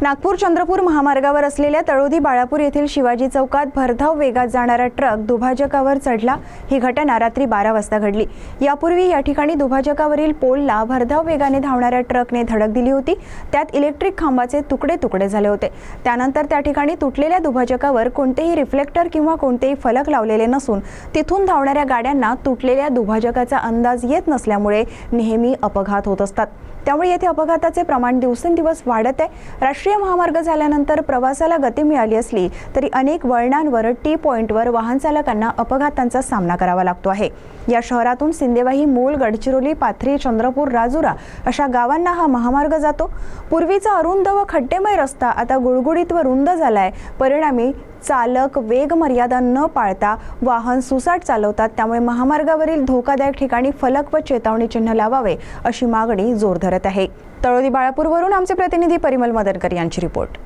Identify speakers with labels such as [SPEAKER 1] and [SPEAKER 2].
[SPEAKER 1] नागपूर चंद्रपूर महामार्गावर असलेल्या तळोदी बाळापूर येथील शिवाजी चौकात भरधाव वेगात जाणारा ट्रक दुभाजकावर चढला। ही घटना रात्री 12 वाजता घडली। यापूर्वी या ठिकाणी दुभाजकावरील पोलला भरधाव वेगाने धावणाऱ्या ट्रकने धडक दिली होती। त्यात इलेक्ट्रिक खांबाचे तुकडे तुकडे झाले होते। त्यानंतर त्या ठिकाणी तुटलेल्या दुभाजकावर कोणतेही रिफ्लेक्टर किंवा कोणतेही फलक लावलेले नसून तिथून धावणाऱ्या गाड्यांना तुटलेल्या दुभाजकाचा अंदाज येत नसल्यामुळे नेहमी अपघात होत असतात। त्यामुळे येथे अपघाताचे प्रमाण दिवसेंदिवस वाढत आहे। राष्ट्रीय महामार्ग झाल्यानंतर प्रवासाला गती मिळाली असली तरी अनेक वळणांवर टी पॉइंटवर वाहन चालकांना अपघातांचा सामना करावा लागतो आहे। या शहरातून सिंदेवाही, मूल, गडचिरोली, पाथरी, चंद्रपूर, राजुरा अशा गावांना हा महामार्ग जातो। पूर्वीचा अरुंद व खड्डेमय रस्ता आता गुळगुळीत व रुंद झालाय। परिणामी चालक वेग मर्यादा न पाळता वाहन सुसाट चालवतात। त्यामुळे महामार्गावरील धोकादायक ठिकाणी फलक व चेतावणी चिन्ह लावावे अशी मागणी जोर धरत आहे। तळोदी बाळापूरवरून आमचे प्रतिनिधी परिमल मदनकर यांची रिपोर्ट।